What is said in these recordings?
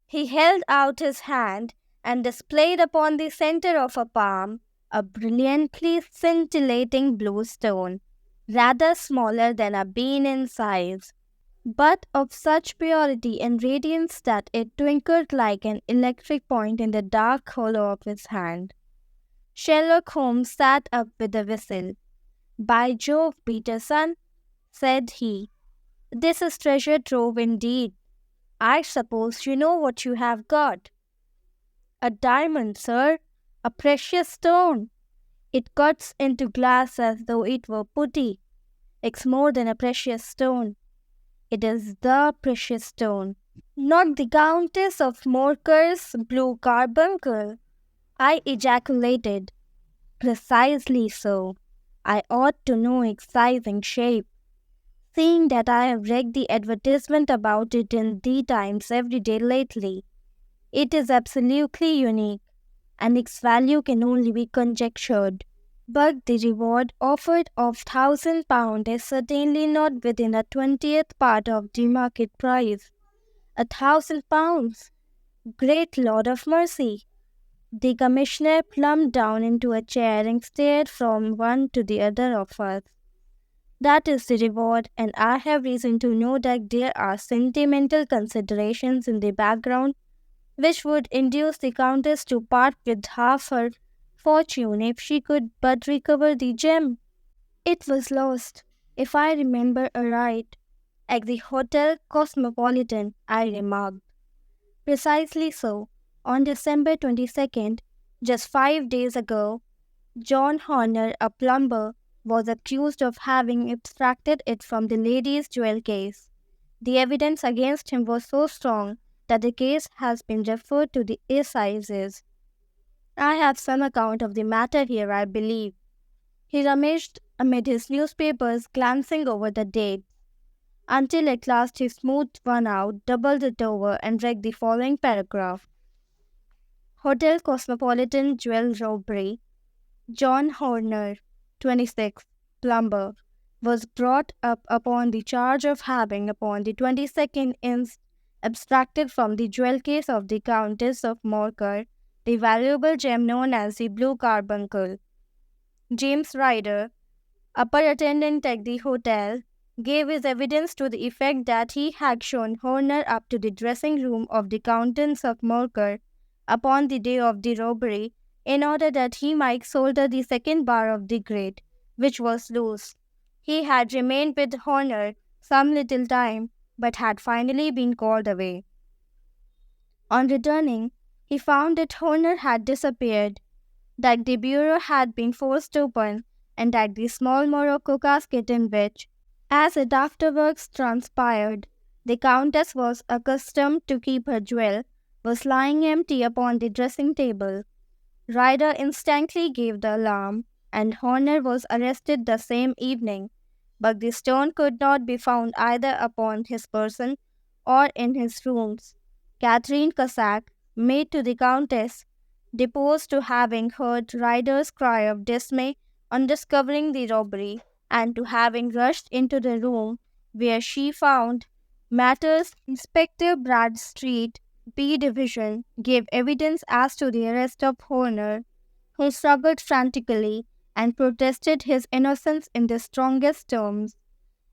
He held out his hand and displayed upon the center of a palm a brilliantly scintillating blue stone, rather smaller than a bean in size, but of such purity and radiance that it twinkled like an electric point in the dark hollow of his hand. Sherlock Holmes sat up with a whistle. "By Jove, Peterson," said he, "this is treasure trove indeed. I suppose you know what you have got." "A diamond, sir, a precious stone. It cuts into glass as though it were putty. It's more than a precious stone. It is the precious stone." "Not the Countess of Morcar's blue carbuncle?" I ejaculated. "Precisely so. I ought to know its size and shape, seeing that I have read the advertisement about it in the Times every day lately. It is absolutely unique, and its value can only be conjectured. But the reward offered of £1,000 is certainly not within a 20th part of the market price. £1,000! Great Lord of mercy!" The Commissioner plumped down into a chair and stared from one to the other of us. "That is the reward, and I have reason to know that there are sentimental considerations in the background which would induce the Countess to part with half her fortune if she could but recover the gem. It was lost, if I remember aright, at the Hotel Cosmopolitan," I remarked. "Precisely so. On December 22nd, just 5 days ago, John Horner, a plumber, was accused of having abstracted it from the lady's jewel case. The evidence against him was so strong that the case has been referred to the assizes. I have some account of the matter here, I believe." He rummaged amid his newspapers, glancing over the dates, until at last he smoothed one out, doubled it over, and read the following paragraph: "Hotel Cosmopolitan Jewel Robbery. John Horner, 26, plumber, was brought up upon the charge of having, upon the 22nd inst., abstracted from the jewel case of the Countess of Morcar the valuable gem known as the Blue Carbuncle. James Ryder, upper attendant at the hotel, gave his evidence to the effect that he had shown Horner up to the dressing room of the Countess of Morcar upon the day of the robbery, in order that he might solder the second bar of the grate, which was loose. He had remained with Horner some little time, but had finally been called away. On returning, he found that Horner had disappeared, that the bureau had been forced open, and that the small morocco casket in which, as it afterwards transpired, the Countess was accustomed to keep her jewel, was lying empty upon the dressing-table. Ryder instantly gave the alarm, and Horner was arrested the same evening, but the stone could not be found either upon his person or in his rooms. Catherine Cossack, maid to the Countess, deposed to having heard Ryder's cry of dismay on discovering the robbery, and to having rushed into the room where she found matters. Inspector Bradstreet, B Division, gave evidence as to the arrest of Horner, who struggled frantically and protested his innocence in the strongest terms.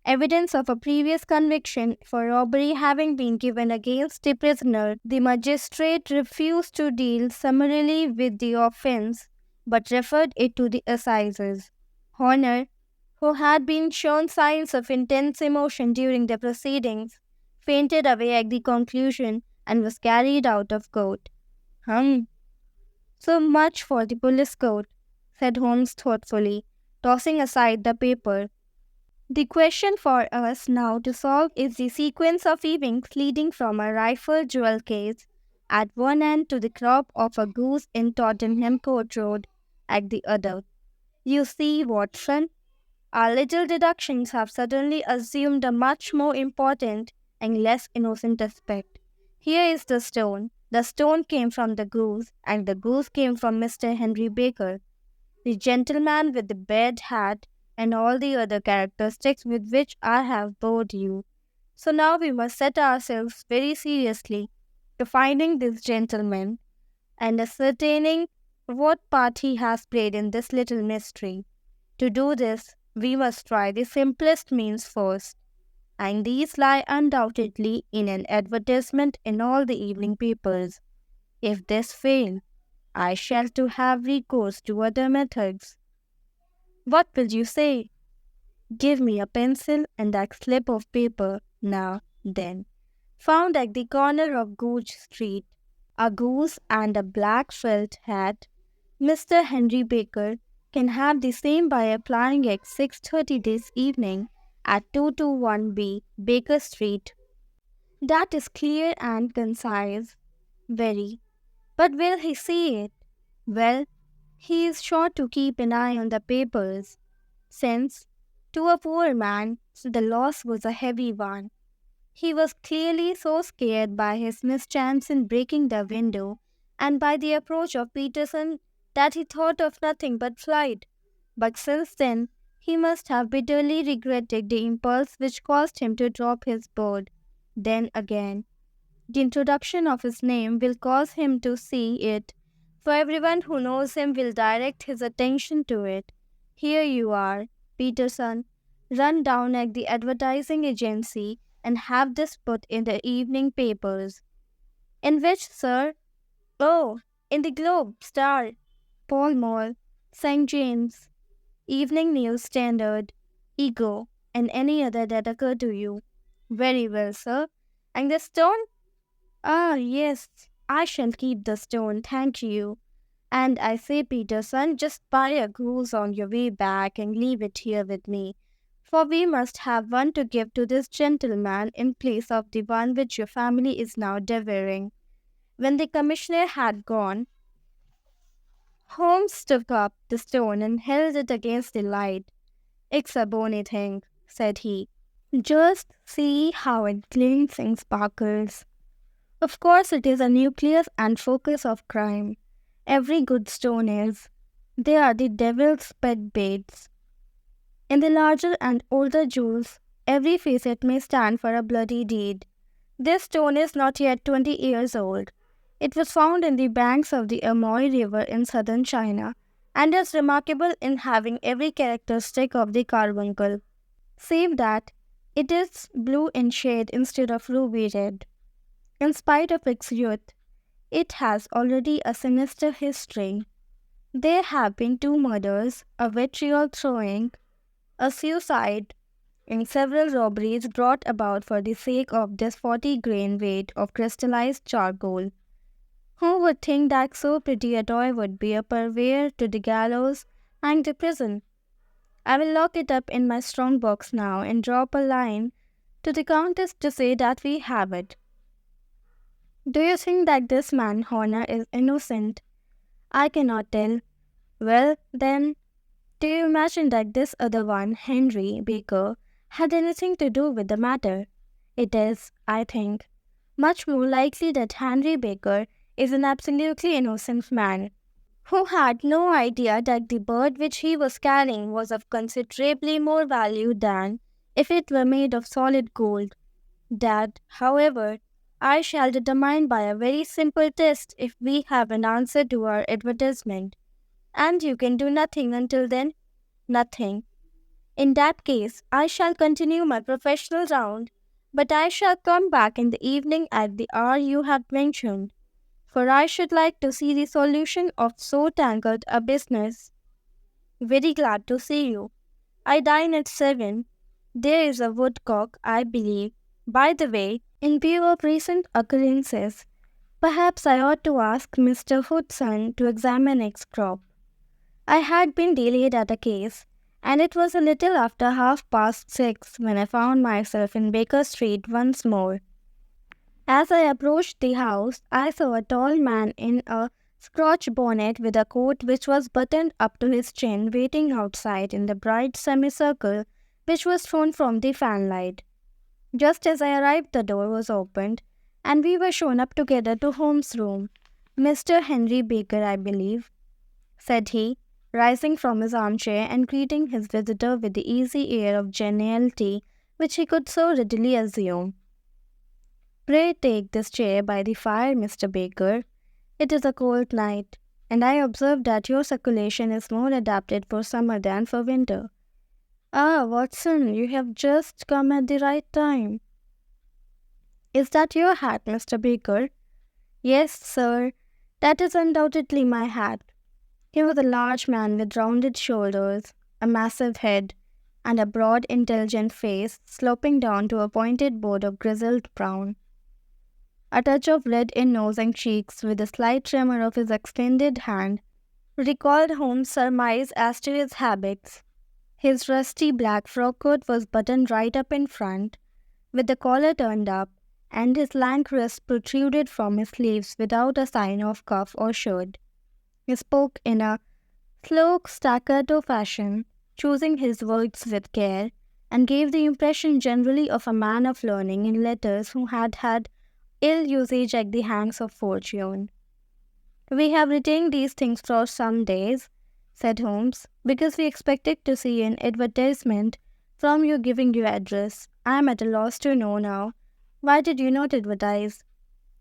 Evidence of a previous conviction for robbery having been given against the prisoner, the magistrate refused to deal summarily with the offence, but referred it to the assizes. Horner, who had been shown signs of intense emotion during the proceedings, fainted away at the conclusion and was carried out of court. So much for the police court," said Holmes thoughtfully, tossing aside the paper. "The question for us now to solve is the sequence of events leading from a rifled jewel case at one end to the crop of a goose in Tottenham Court Road at the other. You see, Watson, our little deductions have suddenly assumed a much more important and less innocent aspect. Here is the stone. The stone came from the goose, and the goose came from Mr. Henry Baker, the gentleman with the bed hat and all the other characteristics with which I have bored you. So now we must set ourselves very seriously. to finding this gentleman and ascertaining what part he has played in this little mystery. To do this, we must try the simplest means first, and these lie undoubtedly in an advertisement in all the evening papers. If this fail, I shall to have recourse to other methods. What will you say? Give me a pencil and a slip of paper now, then. Found at the corner of Gooch Street, a goose and a black felt hat. Mr. Henry Baker can have the same by applying at 6:30 this evening at 221B Baker Street. That is clear and concise. Very. But will he see it? Well, he is sure to keep an eye on the papers, since, to a poor man, the loss was a heavy one. He was clearly so scared by his mischance in breaking the window and by the approach of Peterson that he thought of nothing but flight. But since then, he must have bitterly regretted the impulse which caused him to drop his bird. Then again, the introduction of his name will cause him to see it, for everyone who knows him will direct his attention to it. Here you are, Peterson. Run down at the advertising agency and have this put in the evening papers. In which, sir? Oh, in the Globe, Star, Pall Mall, St. James, Evening News Standard, Ego, and any other that occur to you. Very well, sir. And the stone? Ah, yes, I shall keep the stone, thank you. And I say, Peterson, just buy a goose on your way back and leave it here with me, for we must have one to give to this gentleman in place of the one which your family is now devouring. When the commissioner had gone, Holmes took up the stone and held it against the light. It's a bony thing, said he. Just see how it glints and sparkles. Of course, it is a nucleus and focus of crime. Every good stone is. They are the devil's pet baits. In the larger and older jewels, every facet may stand for a bloody deed. This stone is not yet 20 years old. It was found in the banks of the Amoy River in southern China, and is remarkable in having every characteristic of the carbuncle, save that it is blue in shade instead of ruby red. In spite of its youth, it has already a sinister history. There have been 2 murders, a vitriol throwing, a suicide, and several robberies brought about for the sake of this 40-grain weight of crystallized charcoal. Who would think that so pretty a toy would be a purveyor to the gallows and the prison? I will lock it up in my strong box now and drop a line to the Countess to say that we have it. Do you think that this man Horner is innocent? I cannot tell. Well, then, do you imagine that this other one, Henry Baker, had anything to do with the matter? It is, I think, much more likely that Henry Baker is an absolutely innocent man, who had no idea that the bird which he was carrying was of considerably more value than if it were made of solid gold. That, however, I shall determine by a very simple test if we have an answer to our advertisement. And you can do nothing until then? Nothing. In that case, I shall continue my professional round, but I shall come back in the evening at the hour you have mentioned, for I should like to see the solution of so tangled a business. Very glad to see you. I dine at 7. There is a woodcock, I believe. By the way, in view of recent occurrences, perhaps I ought to ask Mr. Hudson to examine its crop. I had been delayed at a case, and it was a little after 6:30 when I found myself in Baker Street once more. As I approached the house, I saw a tall man in a scotch bonnet with a coat which was buttoned up to his chin waiting outside in the bright semicircle which was thrown from the fanlight. Just as I arrived, the door was opened, and we were shown up together to Holmes' room. "Mr. Henry Baker, I believe," said he, rising from his armchair and greeting his visitor with the easy air of geniality which he could so readily assume. Pray take this chair by the fire, Mr. Baker. It is a cold night, and I observe that your circulation is more adapted for summer than for winter. Ah, Watson, you have just come at the right time. Is that your hat, Mr. Baker? Yes, sir, that is undoubtedly my hat. He was a large man with rounded shoulders, a massive head, and a broad, intelligent face sloping down to a pointed board of grizzled brown. A touch of red in nose and cheeks, with a slight tremor of his extended hand, recalled Holmes' surmise as to his habits. His rusty black frock coat was buttoned right up in front, with the collar turned up, and his lank wrists protruded from his sleeves without a sign of cuff or shirt. He spoke in a slow staccato fashion, choosing his words with care, and gave the impression generally of a man of learning in letters who had had ill usage at the hands of fortune. "We have retained these things for some days," said Holmes, "because we expected to see an advertisement from you giving your address. I am at a loss to know now. Why did you not advertise?"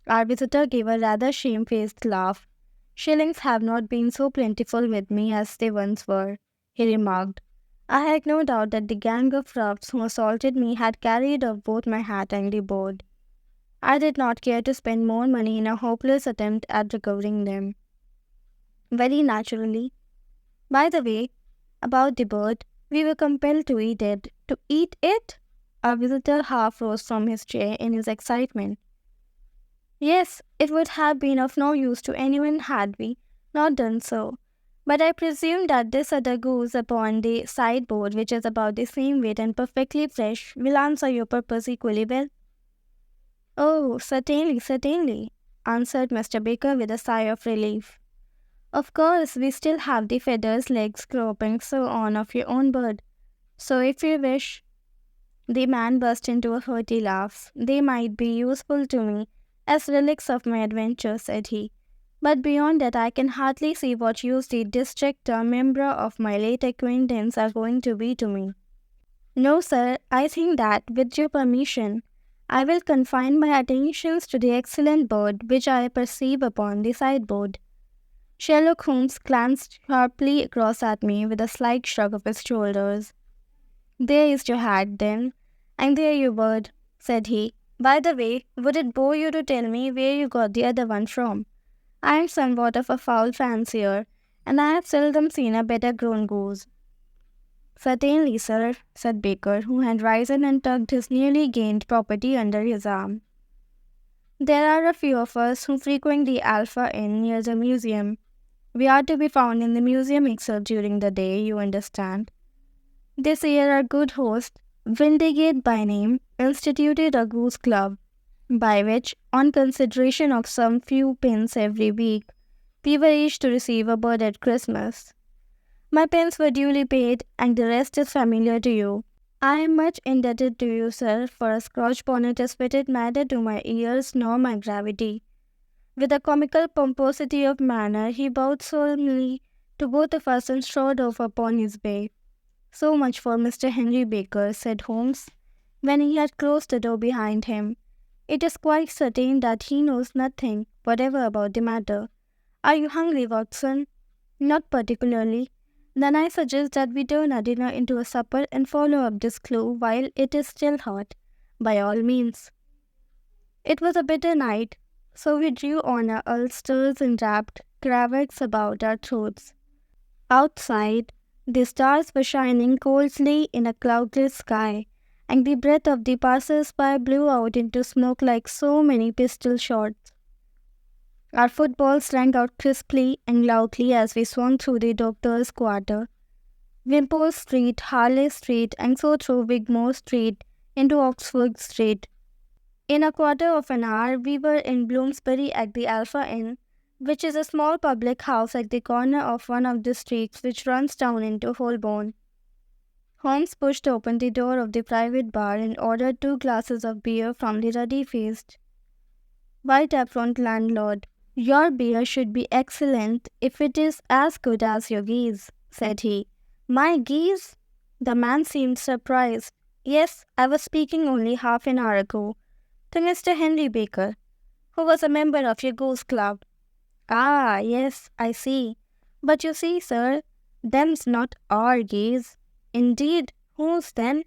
Our visitor gave a rather shamefaced laugh. "Shillings have not been so plentiful with me as they once were," he remarked. "I had no doubt that the gang of roughs who assaulted me had carried off both my hat and the board. I did not care to spend more money in a hopeless attempt at recovering them." "Very naturally. By the way, about the bird, we were compelled to eat it." "To eat it?" Our visitor half rose from his chair in his excitement. "Yes, it would have been of no use to anyone had we not done so. But I presume that this other goose upon the sideboard, which is about the same weight and perfectly fresh, will answer your purpose equally well." "Oh, certainly, certainly," answered Mr. Baker with a sigh of relief. "Of course, we still have the feathers, legs, crop, and so on of your own bird. So if you wish—" The man burst into a hearty laugh. "They might be useful to me as relics of my adventure," said he. "But beyond that I can hardly see what use the district or member of my late acquaintance are going to be to me. No, sir, I think that, with your permission, I will confine my attentions to the excellent bird which I perceive upon the sideboard." Sherlock Holmes glanced sharply across at me with a slight shrug of his shoulders. "There is your hat, then, and there your bird," said he. "By the way, would it bore you to tell me where you got the other one from? I am somewhat of a fowl fancier, and I have seldom seen a better grown goose." "Certainly, sir," said Baker, who had risen and tucked his newly gained property under his arm. "There are a few of us who frequent the Alpha Inn near the museum. We are to be found in the museum itself during the day, you understand. This year our good host, Vindicate by name, instituted a goose club, by which, on consideration of some few pence every week, we were each to receive a bird at Christmas. My pence were duly paid, and the rest is familiar to you. I am much indebted to you, sir, for a Scotch bonnet is fitted neither to my ears nor my gravity." With a comical pomposity of manner, he bowed solemnly to both of us and strode off upon his way. "So much for Mr. Henry Baker," said Holmes, when he had closed the door behind him. "It is quite certain that he knows nothing whatever about the matter. Are you hungry, Watson?" "Not particularly." "Then I suggest that we turn our dinner into a supper and follow up this clue while it is still hot. By all means." It was a bitter night, so we drew on our ulsters and wrapped cravats about our throats. Outside, the stars were shining coldly in a cloudless sky, and the breath of the passers-by blew out into smoke like so many pistol shots. Our footfalls rang out crisply and loudly as we swung through the doctor's quarter, Wimpole Street, Harley Street, and so through Wigmore Street into Oxford Street. In a quarter of an hour we were in Bloomsbury at the Alpha Inn, which is a small public house at the corner of one of the streets which runs down into Holborn. Holmes pushed open the door of the private bar and ordered 2 glasses of beer from the ruddy-faced, white-aproned landlord. "Your beer should be excellent if it is as good as your geese," said he. "My geese?" The man seemed surprised. "Yes, I was speaking only half an hour ago. To Mr. Henry Baker, who was a member of your goose club. Ah, yes, I see. But you see, sir, them's not our geese. Indeed, whose then?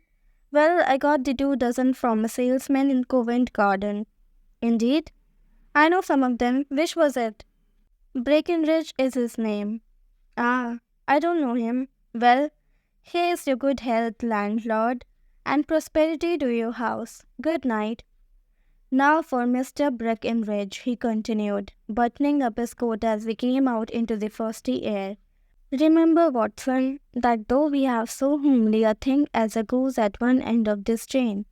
Well, I got the 2 dozen from a salesman in Covent Garden. Indeed? I know some of them. Which was it? Breckenridge is his name. Ah, I don't know him. Well, here's your good health, landlord, and prosperity to your house. Good night. Now for Mr. Breckenridge, he continued, buttoning up his coat as we came out into the frosty air. Remember, Watson, that though we have so homely a thing as a goose at one end of this chain,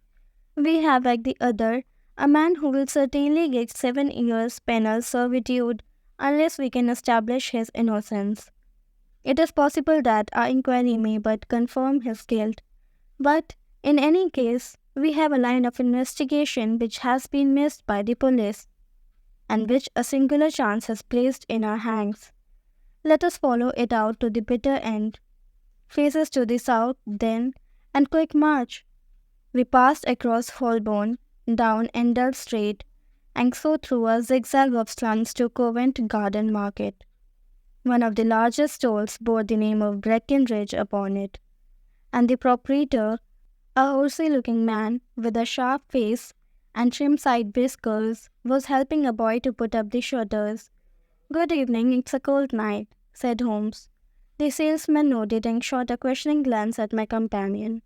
we have at the other a man who will certainly get 7 years penal servitude unless we can establish his innocence. It is possible that our inquiry may but confirm his guilt, but in any case, we have a line of investigation which has been missed by the police, and which a singular chance has placed in our hands. Let us follow it out to the bitter end. Faces to the south, then, and quick march. We passed across Holborn, down Endell Street, and so through a zigzag of slums to Covent Garden Market. One of the largest stalls bore the name of Breckenridge upon it, and the proprietor, a horsey-looking man with a sharp face and trim side whiskers, was helping a boy to put up the shutters. "Good evening, it's a cold night," said Holmes. The salesman nodded and shot a questioning glance at my companion.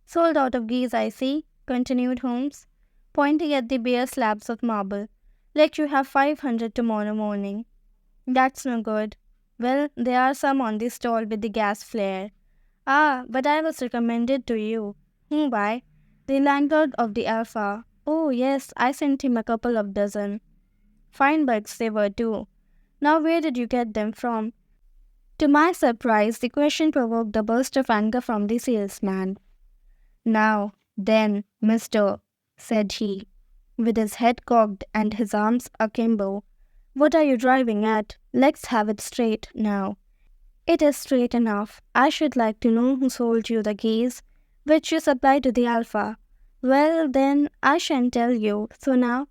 "Sold out of geese, I see," continued Holmes, pointing at the bare slabs of marble. "Let you have 500 tomorrow morning." "That's no good." "Well, there are some on the stall with the gas flare." "Ah, but I was recommended to you." "Who by?" "The landlord of the Alpha." "Oh, yes, I sent him a couple of dozen." "Fine bugs they were too. Now where did you get them from?" To my surprise, the question provoked a burst of anger from the salesman. "Now, then, mister," said he, with his head cocked and his arms akimbo, "what are you driving at? Let's have it straight, now." "It is straight enough. I should like to know who sold you the geese, which you supply to the Alpha." "Well, then, I shan't tell you, so now—"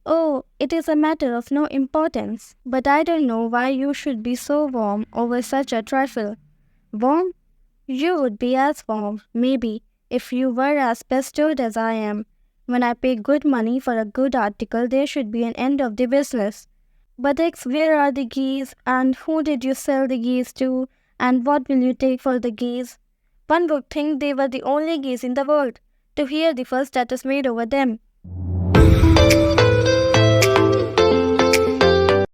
"Oh, it is a matter of no importance, but I don't know why you should be so warm over such a trifle." "Warm? You would be as warm, maybe, if you were as pestered as I am. When I pay good money for a good article, there should be an end of the business. But where are the geese, and who did you sell the geese to, and what will you take for the geese? One would think they were the only geese in the world, to hear the fuss that is made over them.